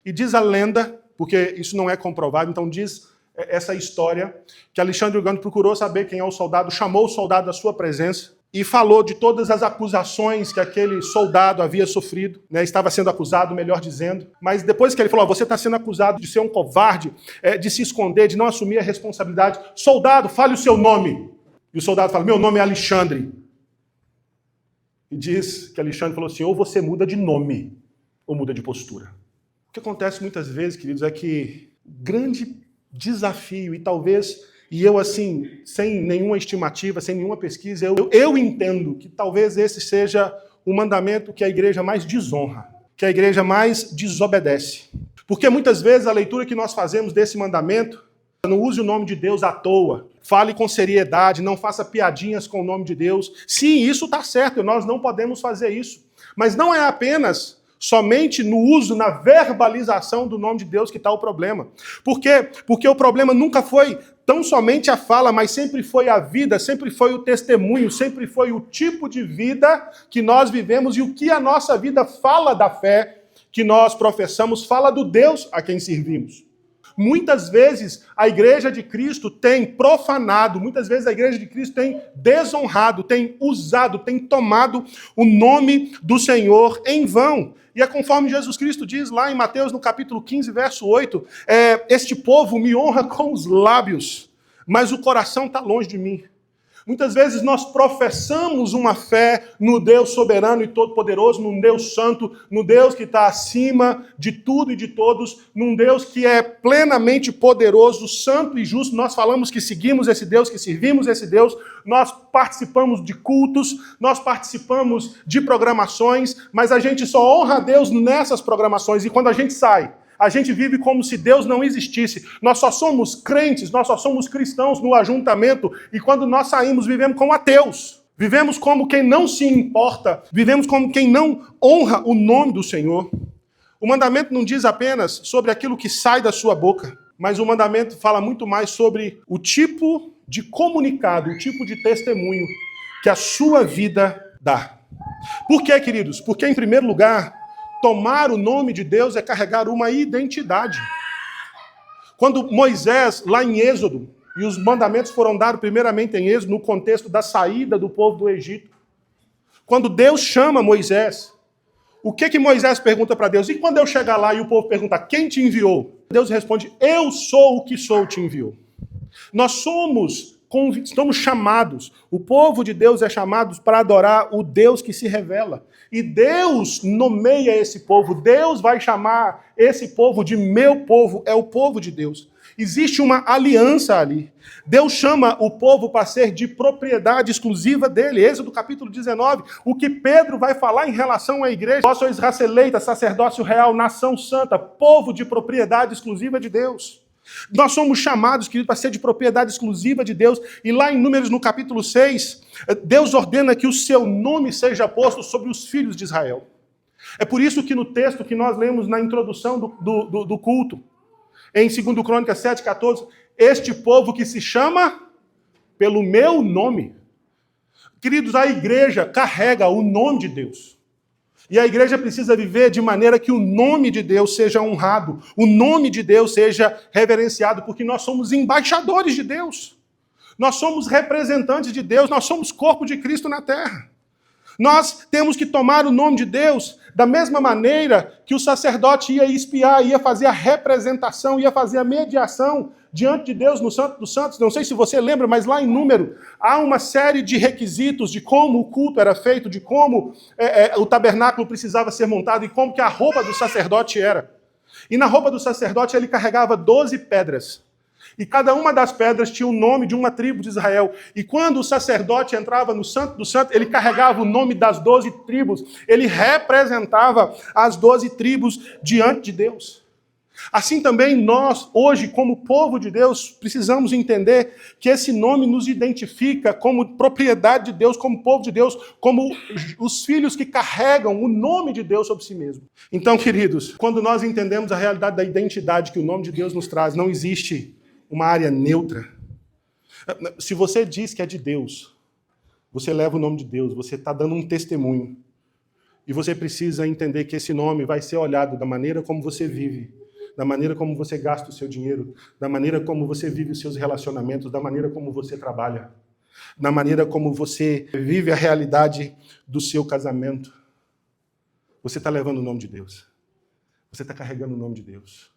E diz a lenda, porque isso não é comprovado, então diz essa história, que Alexandre o Grande procurou saber quem é o soldado, chamou o soldado à sua presença e falou de todas as acusações que aquele soldado havia sofrido, né, estava sendo acusado, melhor dizendo. Mas depois que ele falou, você está sendo acusado de ser um covarde, de se esconder, de não assumir a responsabilidade. Soldado, fale o seu nome. E o soldado fala, meu nome é Alexandre. E diz que Alexandre falou assim, ou você muda de nome, ou muda de postura. O que acontece muitas vezes, queridos, é que grande desafio, e talvez, e eu assim, sem nenhuma estimativa, sem nenhuma pesquisa, eu entendo que talvez esse seja o mandamento que a igreja mais desonra, que a igreja mais desobedece. Porque muitas vezes a leitura que nós fazemos desse mandamento, não use o nome de Deus à toa, fale com seriedade, não faça piadinhas com o nome de Deus. Sim, isso está certo, nós não podemos fazer isso. Mas não é apenas somente no uso, na verbalização do nome de Deus que está o problema. Por quê? Porque o problema nunca foi tão somente a fala, mas sempre foi a vida, sempre foi o testemunho, sempre foi o tipo de vida que nós vivemos e o que a nossa vida fala da fé que nós professamos, fala do Deus a quem servimos. Muitas vezes a igreja de Cristo tem profanado, muitas vezes a igreja de Cristo tem desonrado, tem usado, tem tomado o nome do Senhor em vão. E é conforme Jesus Cristo diz lá em Mateus, no capítulo 15, verso 8, este povo me honra com os lábios, mas o coração está longe de mim. Muitas vezes nós professamos uma fé no Deus soberano e todo-poderoso, num Deus santo, no Deus que está acima de tudo e de todos, num Deus que é plenamente poderoso, santo e justo. Nós falamos que seguimos esse Deus, que servimos esse Deus, nós participamos de cultos, nós participamos de programações, mas a gente só honra a Deus nessas programações e quando a gente sai, a gente vive como se Deus não existisse. Nós só somos crentes, nós só somos cristãos no ajuntamento. E quando nós saímos, vivemos como ateus. Vivemos como quem não se importa. Vivemos como quem não honra o nome do Senhor. O mandamento não diz apenas sobre aquilo que sai da sua boca. Mas o mandamento fala muito mais sobre o tipo de comunicado, o tipo de testemunho que a sua vida dá. Por quê, queridos? Porque, em primeiro lugar, tomar o nome de Deus é carregar uma identidade. Quando Moisés, lá em Êxodo, e os mandamentos foram dados primeiramente em Êxodo, no contexto da saída do povo do Egito, quando Deus chama Moisés, o que Moisés pergunta para Deus? E quando eu chegar lá e o povo pergunta, quem te enviou? Deus responde, eu sou o que sou, te enviou. Nós estamos chamados, o povo de Deus é chamado para adorar o Deus que se revela. E Deus nomeia esse povo, Deus vai chamar esse povo de meu povo, é o povo de Deus. Existe uma aliança ali. Deus chama o povo para ser de propriedade exclusiva dele. Êxodo capítulo 19, o que Pedro vai falar em relação à igreja. Vós sois raça eleita, sacerdócio real, nação santa, povo de propriedade exclusiva de Deus. Nós somos chamados, queridos, para ser de propriedade exclusiva de Deus. E lá em Números, no capítulo 6, Deus ordena que o seu nome seja posto sobre os filhos de Israel. É por isso que no texto que nós lemos na introdução do culto, em 2 Crônicas 7,14, este povo que se chama pelo meu nome. Queridos, a igreja carrega o nome de Deus. E a igreja precisa viver de maneira que o nome de Deus seja honrado, o nome de Deus seja reverenciado, porque nós somos embaixadores de Deus. Nós somos representantes de Deus, nós somos corpo de Cristo na terra. Nós temos que tomar o nome de Deus da mesma maneira que o sacerdote ia espiar, ia fazer a representação, ia fazer a mediação diante de Deus no Santo dos Santos. Não sei se você lembra, mas lá em Número há uma série de requisitos de como o culto era feito, de como o tabernáculo precisava ser montado e como que a roupa do sacerdote era. E na roupa do sacerdote ele carregava 12 pedras. E cada uma das pedras tinha o nome de uma tribo de Israel. E quando o sacerdote entrava no Santo do Santo, ele carregava o nome das 12 tribos. Ele representava as 12 tribos diante de Deus. Assim também nós, hoje, como povo de Deus, precisamos entender que esse nome nos identifica como propriedade de Deus, como povo de Deus, como os filhos que carregam o nome de Deus sobre si mesmo. Então, queridos, quando nós entendemos a realidade da identidade que o nome de Deus nos traz, não existe uma área neutra. Se você diz que é de Deus, você leva o nome de Deus, você está dando um testemunho. E você precisa entender que esse nome vai ser olhado da maneira como você vive, da maneira como você gasta o seu dinheiro, da maneira como você vive os seus relacionamentos, da maneira como você trabalha, da maneira como você vive a realidade do seu casamento. Você está levando o nome de Deus. Você está carregando o nome de Deus.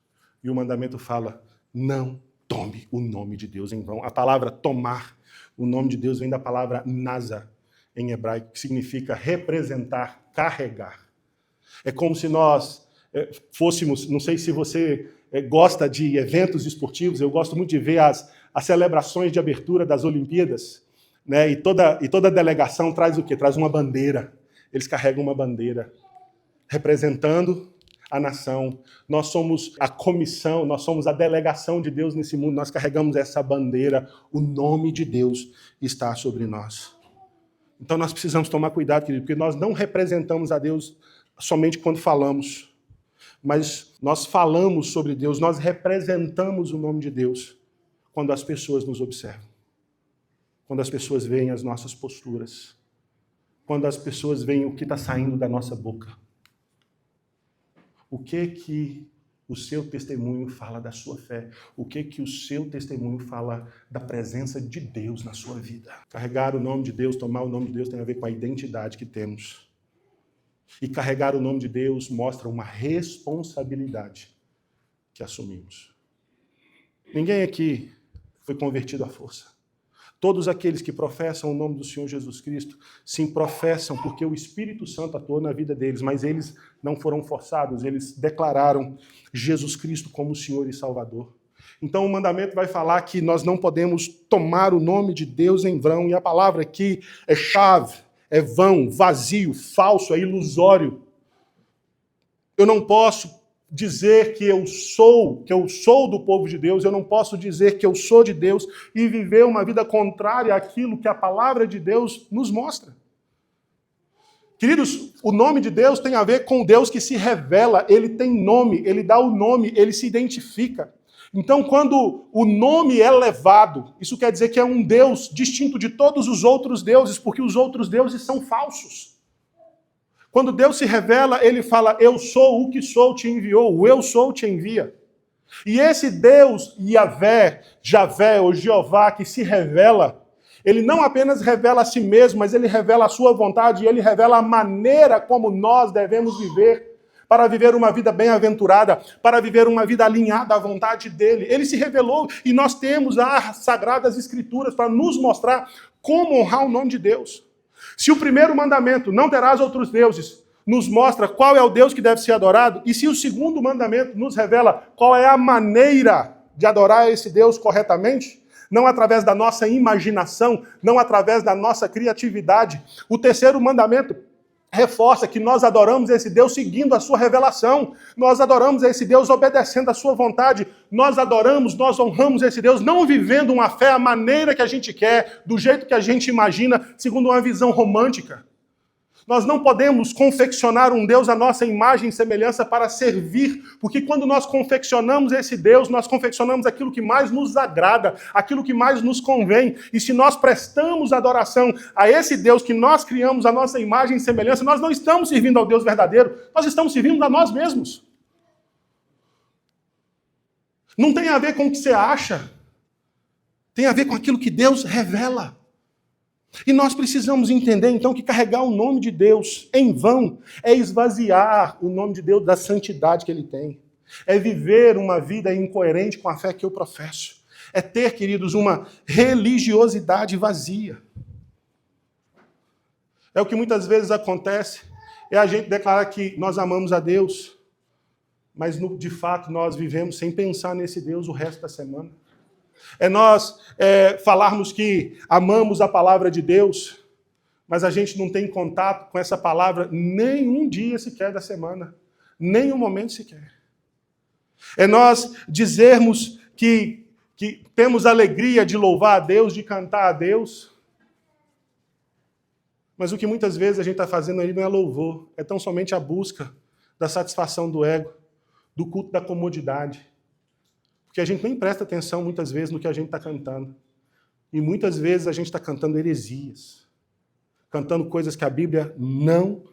E o mandamento fala, não tome o nome de Deus em vão. A palavra tomar o nome de Deus vem da palavra nasa, em hebraico, que significa representar, carregar. É como se nós fôssemos, não sei se você gosta de eventos esportivos, eu gosto muito de ver as celebrações de abertura das Olimpíadas, né? E toda delegação traz o quê? Traz uma bandeira. Eles carregam uma bandeira, representando a nação. Nós somos a comissão, nós somos a delegação de Deus nesse mundo, nós carregamos essa bandeira, o nome de Deus está sobre nós. Então nós precisamos tomar cuidado, querido, porque nós não representamos a Deus somente quando falamos, mas nós falamos sobre Deus, nós representamos o nome de Deus quando as pessoas nos observam, quando as pessoas veem as nossas posturas, quando as pessoas veem o que está saindo da nossa boca. O que o seu testemunho fala da sua fé? O que o seu testemunho fala da presença de Deus na sua vida? Carregar o nome de Deus, tomar o nome de Deus tem a ver com a identidade que temos. E carregar o nome de Deus mostra uma responsabilidade que assumimos. Ninguém aqui foi convertido à força. Todos aqueles que professam o nome do Senhor Jesus Cristo, sim, professam porque o Espírito Santo atuou na vida deles, mas eles não foram forçados, eles declararam Jesus Cristo como Senhor e Salvador. Então o mandamento vai falar que nós não podemos tomar o nome de Deus em vão, e a palavra aqui é chave, é vão, vazio, falso, é ilusório. Eu não posso dizer que eu sou do povo de Deus, eu não posso dizer que eu sou de Deus e viver uma vida contrária àquilo que a palavra de Deus nos mostra. Queridos, o nome de Deus tem a ver com o Deus que se revela, ele tem nome, ele dá o nome, ele se identifica. Então, quando o nome é levado, isso quer dizer que é um Deus distinto de todos os outros deuses, porque os outros deuses são falsos. Quando Deus se revela, ele fala, eu sou o que sou, te enviou, o eu sou te envia. E esse Deus, Javé ou Jeová, que se revela, ele não apenas revela a si mesmo, mas ele revela a sua vontade, e ele revela a maneira como nós devemos viver, para viver uma vida bem-aventurada, para viver uma vida alinhada à vontade dele. Ele se revelou, e nós temos as Sagradas Escrituras para nos mostrar como honrar o nome de Deus. Se o primeiro mandamento, não terás outros deuses, nos mostra qual é o Deus que deve ser adorado, e se o segundo mandamento nos revela qual é a maneira de adorar esse Deus corretamente, não através da nossa imaginação, não através da nossa criatividade, o terceiro mandamento reforça que nós adoramos esse Deus seguindo a sua revelação, nós adoramos esse Deus obedecendo a sua vontade, nós adoramos, nós honramos esse Deus, não vivendo uma fé à maneira que a gente quer, do jeito que a gente imagina, segundo uma visão romântica. Nós não podemos confeccionar um Deus à nossa imagem e semelhança para servir, porque quando nós confeccionamos esse Deus, nós confeccionamos aquilo que mais nos agrada, aquilo que mais nos convém. E se nós prestamos adoração a esse Deus que nós criamos à nossa imagem e semelhança, nós não estamos servindo ao Deus verdadeiro, nós estamos servindo a nós mesmos. Não tem a ver com o que você acha, tem a ver com aquilo que Deus revela. E nós precisamos entender, então, que carregar o nome de Deus em vão é esvaziar o nome de Deus da santidade que ele tem. É viver uma vida incoerente com a fé que eu professo. É ter, queridos, uma religiosidade vazia. É o que muitas vezes acontece, é a gente declarar que nós amamos a Deus, mas, de fato, nós vivemos sem pensar nesse Deus o resto da semana. É nós falarmos que amamos a palavra de Deus, mas a gente não tem contato com essa palavra nem um dia sequer da semana, nem um momento sequer. É nós dizermos que temos alegria de louvar a Deus, de cantar a Deus, mas o que muitas vezes a gente está fazendo aí não é louvor, é tão somente a busca da satisfação do ego, do culto da comodidade. Porque a gente nem presta atenção, muitas vezes, no que a gente está cantando. E muitas vezes a gente está cantando heresias. Cantando coisas que a Bíblia não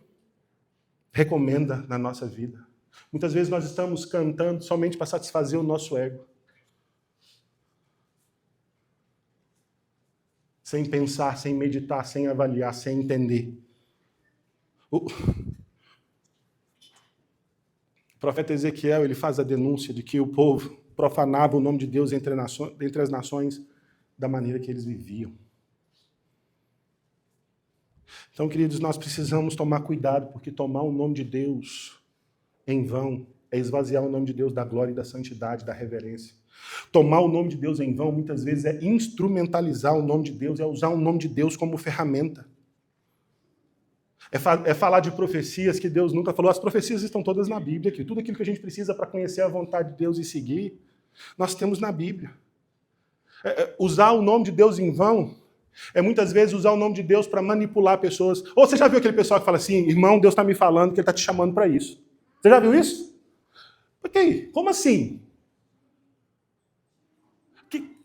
recomenda na nossa vida. Muitas vezes nós estamos cantando somente para satisfazer o nosso ego. Sem pensar, sem meditar, sem avaliar, sem entender. O profeta Ezequiel, ele faz a denúncia de que o povo profanava o nome de Deus entre as nações da maneira que eles viviam. Então, queridos, nós precisamos tomar cuidado, porque tomar o nome de Deus em vão é esvaziar o nome de Deus da glória e da santidade, da reverência. Tomar o nome de Deus em vão, muitas vezes, é instrumentalizar o nome de Deus, é usar o nome de Deus como ferramenta. É falar de profecias que Deus nunca falou. As profecias estão todas na Bíblia, aqui. Tudo aquilo que a gente precisa para conhecer a vontade de Deus e seguir, nós temos na Bíblia. Usar o nome de Deus em vão é muitas vezes usar o nome de Deus para manipular pessoas. Ou você já viu aquele pessoal que fala assim, irmão, Deus está me falando que Ele está te chamando para isso. Você já viu isso? Ok, como assim?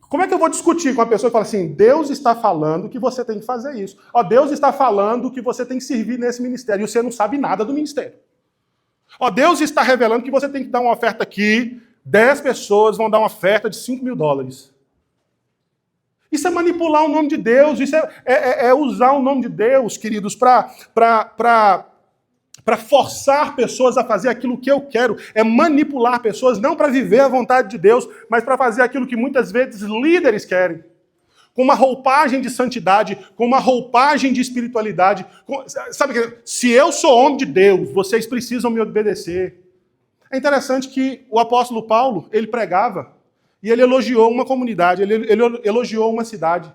Como é que eu vou discutir com uma pessoa que fala assim, Deus está falando que você tem que fazer isso. Ó, Deus está falando que você tem que servir nesse ministério e você não sabe nada do ministério. Ó, Deus está revelando que você tem que dar uma oferta aqui, 10 pessoas vão dar uma oferta de $5.000. Isso é manipular o nome de Deus, isso é usar o nome de Deus, queridos, para forçar pessoas a fazer aquilo que eu quero. É manipular pessoas não para viver a vontade de Deus, mas para fazer aquilo que muitas vezes líderes querem. Com uma roupagem de santidade, com uma roupagem de espiritualidade. Sabe, se eu sou homem de Deus, vocês precisam me obedecer. É interessante que o apóstolo Paulo, ele pregava, e ele elogiou uma comunidade, ele elogiou uma cidade.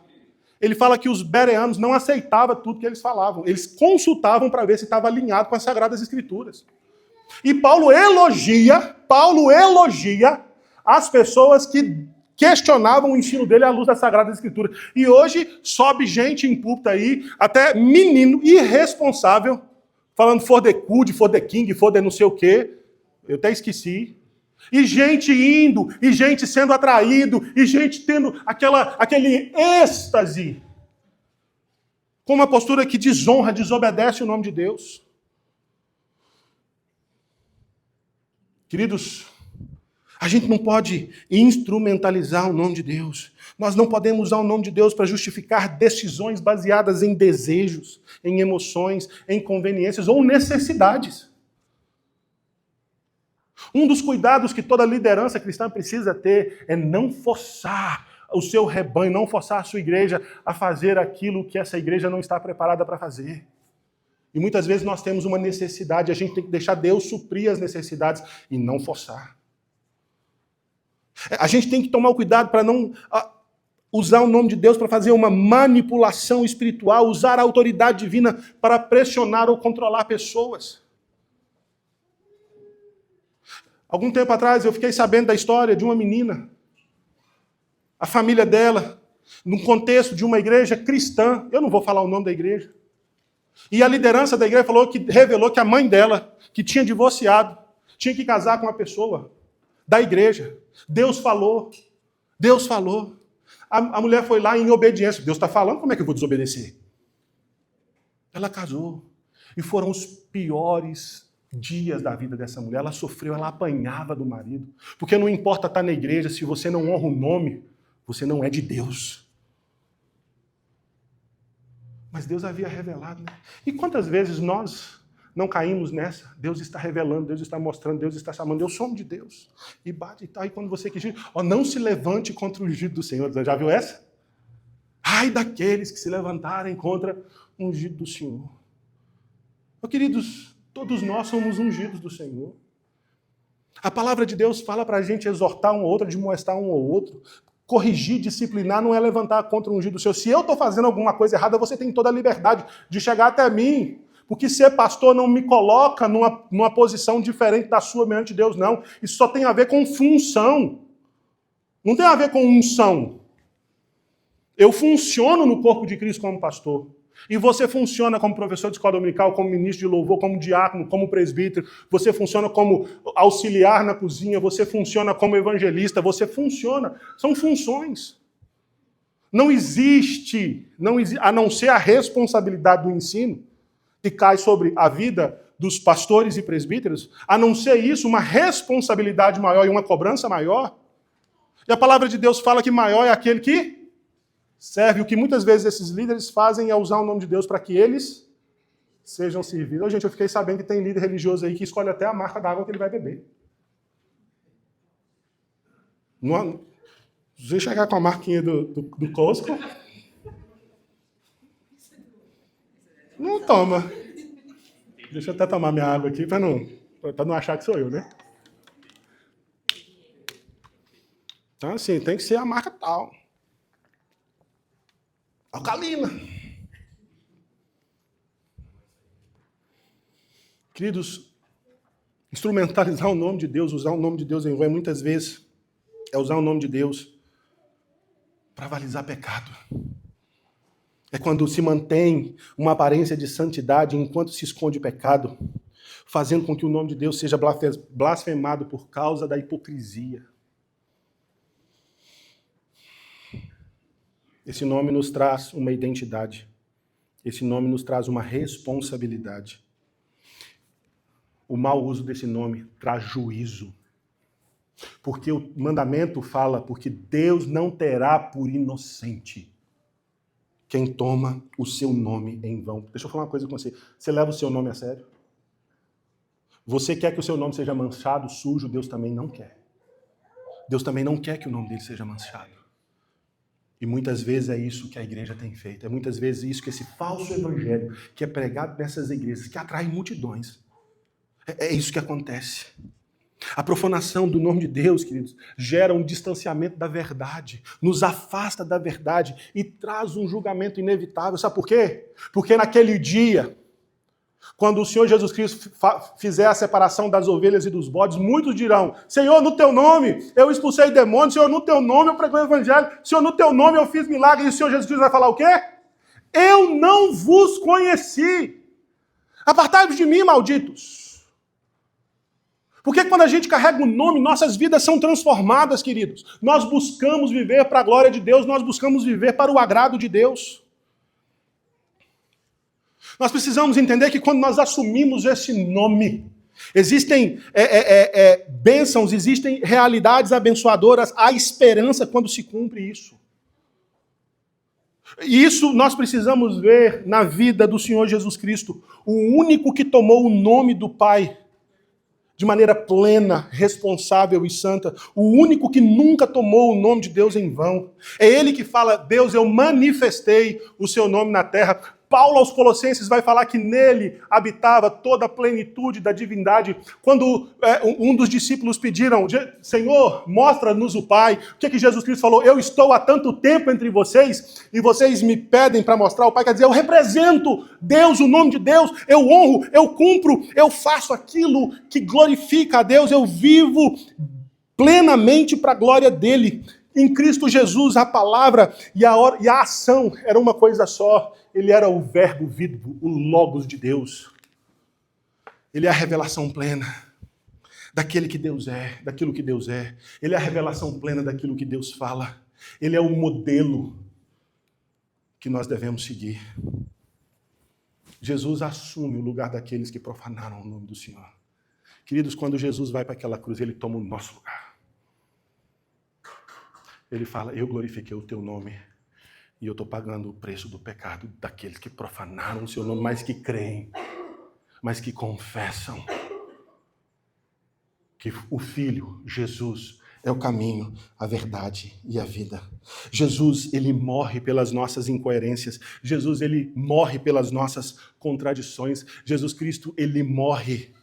Ele fala que os bereanos não aceitavam tudo que eles falavam. Eles consultavam para ver se estava alinhado com as Sagradas Escrituras. E Paulo elogia as pessoas que questionavam o ensino dele à luz das Sagradas Escrituras. E hoje sobe gente em púlpito aí, até menino irresponsável, falando for the good, for the king, for the não sei o quê. Eu até esqueci. E gente indo, e gente sendo atraído, e gente tendo aquele êxtase, com uma postura que desonra, desobedece o nome de Deus. Queridos, a gente não pode instrumentalizar o nome de Deus. Nós não podemos usar o nome de Deus para justificar decisões baseadas em desejos, em emoções, em conveniências ou necessidades. Um dos cuidados que toda liderança cristã precisa ter é não forçar o seu rebanho, não forçar a sua igreja a fazer aquilo que essa igreja não está preparada para fazer. E muitas vezes nós temos uma necessidade, a gente tem que deixar Deus suprir as necessidades e não forçar. A gente tem que tomar o cuidado para não usar o nome de Deus para fazer uma manipulação espiritual, usar a autoridade divina para pressionar ou controlar pessoas. Algum tempo atrás eu fiquei sabendo da história de uma menina, a família dela, num contexto de uma igreja cristã, eu não vou falar o nome da igreja, e a liderança da igreja revelou que a mãe dela, que tinha divorciado, tinha que casar com uma pessoa da igreja. Deus falou. A mulher foi lá em obediência. Deus está falando, como é que eu vou desobedecer? Ela casou. E foram os piores dias da vida dessa mulher. Ela sofreu, ela apanhava do marido. Porque não importa estar na igreja, se você não honra o nome, você não é de Deus. Mas Deus havia revelado, né? E quantas vezes nós não caímos nessa? Deus está revelando, Deus está mostrando, Deus está chamando. Eu sou de Deus. E bate e tal. E quando você quis, não se levante contra o ungido do Senhor. Já viu essa? Ai daqueles que se levantarem contra o ungido do Senhor. Queridos, todos nós somos ungidos do Senhor. A palavra de Deus fala para a gente exortar um ao outro, admoestar um ao outro. Corrigir, disciplinar, não é levantar contra o ungido do Senhor. Se eu estou fazendo alguma coisa errada, você tem toda a liberdade de chegar até mim. Porque ser pastor não me coloca numa posição diferente da sua perante Deus, não. Isso só tem a ver com função. Não tem a ver com unção. Eu funciono no corpo de Cristo como pastor. E você funciona como professor de escola dominical, como ministro de louvor, como diácono, como presbítero. Você funciona como auxiliar na cozinha. Você funciona como evangelista. Você funciona. São funções. Não existe, a não ser a responsabilidade do ensino, que cai sobre a vida dos pastores e presbíteros, a não ser isso, uma responsabilidade maior e uma cobrança maior. E a palavra de Deus fala que maior é aquele que serve. O que muitas vezes esses líderes fazem é usar o nome de Deus para que eles sejam servidos. Gente, eu fiquei sabendo que tem líder religioso aí que escolhe até a marca da água que ele vai beber. Não, você chegar com a marquinha do Costco, não toma. Deixa eu até tomar minha água aqui para não achar que sou eu, né? Então, assim, tem que ser a marca tal. Alcalina. Queridos, instrumentalizar o nome de Deus, usar o nome de Deus em vão, muitas vezes é usar o nome de Deus para avalizar pecado. É quando se mantém uma aparência de santidade enquanto se esconde pecado, fazendo com que o nome de Deus seja blasfemado por causa da hipocrisia. Esse nome nos traz uma identidade. Esse nome nos traz uma responsabilidade. O mau uso desse nome traz juízo. Porque o mandamento fala, porque Deus não terá por inocente quem toma o seu nome em vão. Deixa eu falar uma coisa com você. Você leva o seu nome a sério? Você quer que o seu nome seja manchado, sujo? Deus também não quer. Deus também não quer que o nome dele seja manchado. E muitas vezes é isso que a igreja tem feito. É muitas vezes isso que esse falso evangelho que é pregado nessas igrejas, que atrai multidões. É isso que acontece. A profanação do nome de Deus, queridos, gera um distanciamento da verdade, nos afasta da verdade e traz um julgamento inevitável. Sabe por quê? Porque naquele dia, quando o Senhor Jesus Cristo fizer a separação das ovelhas e dos bodes, muitos dirão: Senhor, no teu nome eu expulsei demônios, Senhor, no teu nome eu preguei o evangelho, Senhor, no teu nome eu fiz milagres. E o Senhor Jesus Cristo vai falar o quê? Eu não vos conheci. Apartai-vos de mim, malditos. Porque quando a gente carrega o nome, nossas vidas são transformadas, queridos. Nós buscamos viver para a glória de Deus, nós buscamos viver para o agrado de Deus. Nós precisamos entender que quando nós assumimos esse nome, existem bênçãos, existem realidades abençoadoras, há esperança quando se cumpre isso. E isso nós precisamos ver na vida do Senhor Jesus Cristo, o único que tomou o nome do Pai de maneira plena, responsável e santa, o único que nunca tomou o nome de Deus em vão. É ele que fala: Deus, eu manifestei o seu nome na terra. Paulo aos Colossenses vai falar que nele habitava toda a plenitude da divindade. Quando um dos discípulos pediram: Senhor, mostra-nos o Pai. O que Jesus Cristo falou? Eu estou há tanto tempo entre vocês e vocês me pedem para mostrar o Pai. Quer dizer, eu represento Deus, o nome de Deus, eu honro, eu cumpro, eu faço aquilo que glorifica a Deus, eu vivo plenamente para a glória dele. Em Cristo Jesus, a palavra e a ação era uma coisa só. Ele era o verbo vivo, o Logos de Deus. Ele é a revelação plena daquele que Deus é, daquilo que Deus é. Ele é a revelação plena daquilo que Deus fala. Ele é o modelo que nós devemos seguir. Jesus assume o lugar daqueles que profanaram o nome do Senhor. Queridos, quando Jesus vai para aquela cruz, ele toma o nosso lugar. Ele fala: eu glorifiquei o teu nome e eu estou pagando o preço do pecado daqueles que profanaram o seu nome, mas que creem, mas que confessam que o Filho, Jesus, é o caminho, a verdade e a vida. Jesus, ele morre pelas nossas incoerências. Jesus, ele morre pelas nossas contradições. Jesus Cristo, ele morre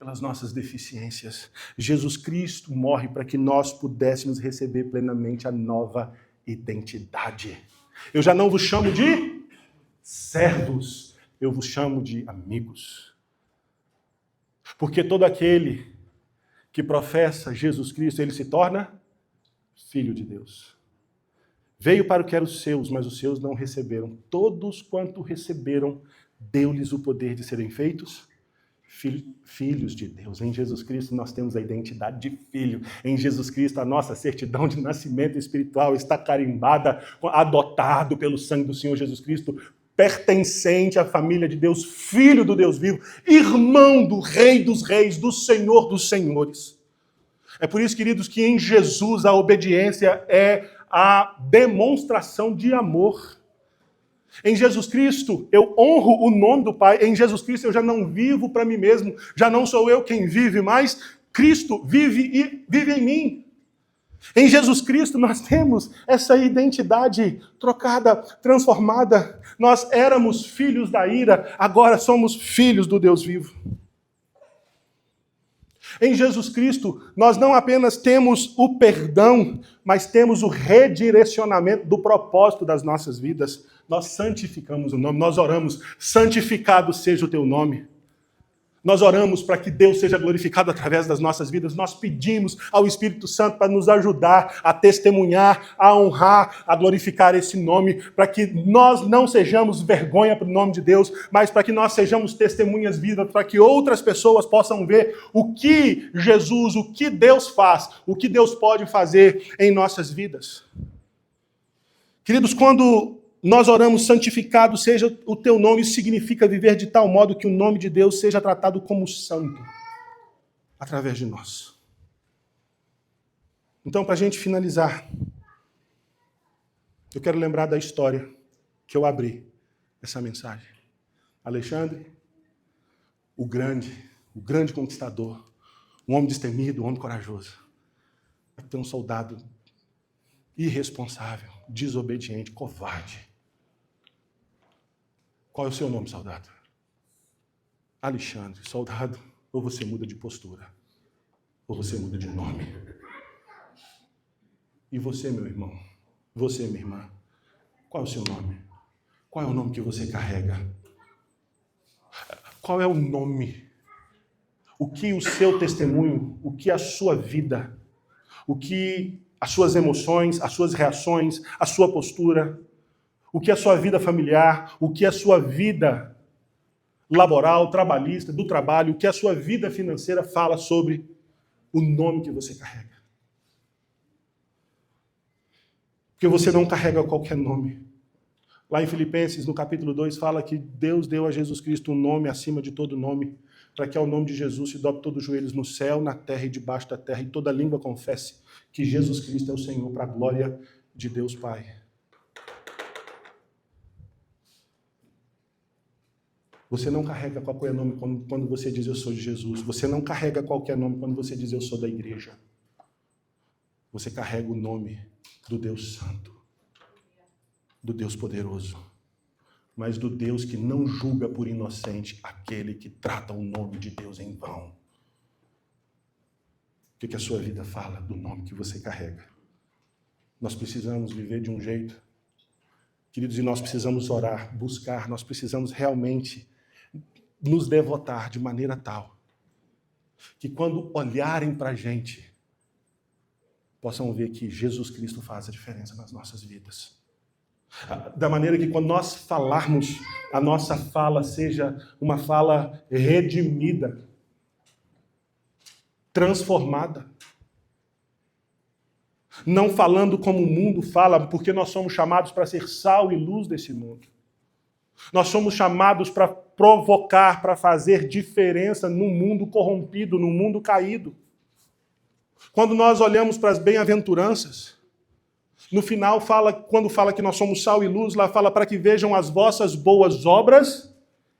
pelas nossas deficiências. Jesus Cristo morre para que nós pudéssemos receber plenamente a nova identidade. Eu já não vos chamo de servos, eu vos chamo de amigos. Porque todo aquele que professa Jesus Cristo, ele se torna filho de Deus. Veio para o que eram os seus, mas os seus não receberam. Todos quanto receberam, deu-lhes o poder de serem feitos filhos de Deus. Em Jesus Cristo nós temos a identidade de filho. Em Jesus Cristo a nossa certidão de nascimento espiritual está carimbada, adotado pelo sangue do Senhor Jesus Cristo, pertencente à família de Deus, filho do Deus vivo, irmão do Rei dos Reis, do Senhor dos Senhores. É por isso, queridos, que em Jesus a obediência é a demonstração de amor. Em Jesus Cristo, eu honro o nome do Pai. Em Jesus Cristo, eu já não vivo para mim mesmo. Já não sou eu quem vive, mas Cristo vive em mim. Em Jesus Cristo, nós temos essa identidade trocada, transformada. Nós éramos filhos da ira, agora somos filhos do Deus vivo. Em Jesus Cristo, nós não apenas temos o perdão, mas temos o redirecionamento do propósito das nossas vidas. Nós santificamos o nome, nós oramos, santificado seja o teu nome. Nós oramos para que Deus seja glorificado através das nossas vidas. Nós pedimos ao Espírito Santo para nos ajudar a testemunhar, a honrar, a glorificar esse nome, para que nós não sejamos vergonha para o nome de Deus, mas para que nós sejamos testemunhas vivas, para que outras pessoas possam ver o que Jesus, o que Deus faz, o que Deus pode fazer em nossas vidas. Queridos, quando nós oramos, santificado seja o teu nome, isso significa viver de tal modo que o nome de Deus seja tratado como santo, através de nós. Então, para a gente finalizar, eu quero lembrar da história que eu abri essa mensagem. Alexandre, o grande conquistador, um homem destemido, um homem corajoso. Tem um soldado irresponsável, desobediente, covarde. Qual é o seu nome, soldado? Alexandre, soldado, ou você muda de postura, ou você muda de nome. E você, meu irmão, você, minha irmã, qual é o seu nome? Qual é o nome que você carrega? Qual é o nome? O que o seu testemunho, o que a sua vida, o que as suas emoções, as suas reações, a sua postura, o que a sua vida familiar, o que a sua vida laboral, trabalhista, do trabalho, o que a sua vida financeira fala sobre o nome que você carrega. Porque você não carrega qualquer nome. Lá em Filipenses, no capítulo 2, fala que Deus deu a Jesus Cristo um nome acima de todo nome, para que ao nome de Jesus se dobre todos os joelhos no céu, na terra e debaixo da terra, e toda língua confesse que Jesus Cristo é o Senhor, para a glória de Deus Pai. Você não carrega qualquer nome quando você diz eu sou de Jesus. Você não carrega qualquer nome quando você diz eu sou da igreja. Você carrega o nome do Deus Santo, do Deus poderoso, mas do Deus que não julga por inocente aquele que trata o nome de Deus em vão. O que a sua vida fala do nome que você carrega? Nós precisamos viver de um jeito, queridos, e nós precisamos orar, buscar, nós precisamos realmente nos devotar de maneira tal que quando olharem para a gente, possam ver que Jesus Cristo faz a diferença nas nossas vidas. Da maneira que quando nós falarmos, a nossa fala seja uma fala redimida, transformada. Não falando como o mundo fala, porque nós somos chamados para ser sal e luz desse mundo. Nós somos chamados para provocar, para fazer diferença num mundo corrompido, num mundo caído. Quando nós olhamos para as bem-aventuranças, no final, quando fala que nós somos sal e luz, lá fala para que vejam as vossas boas obras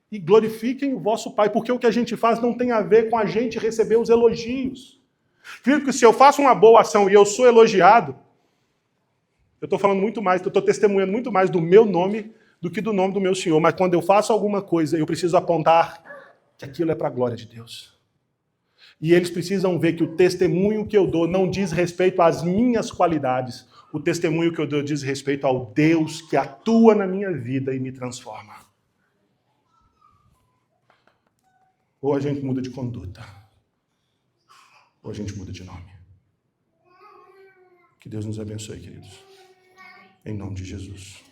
e glorifiquem o vosso Pai, porque o que a gente faz não tem a ver com a gente receber os elogios. Acredito que se eu faço uma boa ação e eu sou elogiado, eu estou falando muito mais, eu estou testemunhando muito mais do meu nome do que do nome do meu Senhor, mas quando eu faço alguma coisa, eu preciso apontar que aquilo é para a glória de Deus. E eles precisam ver que o testemunho que eu dou não diz respeito às minhas qualidades. O testemunho que eu dou diz respeito ao Deus que atua na minha vida e me transforma. Ou a gente muda de conduta, ou a gente muda de nome. Que Deus nos abençoe, queridos. Em nome de Jesus.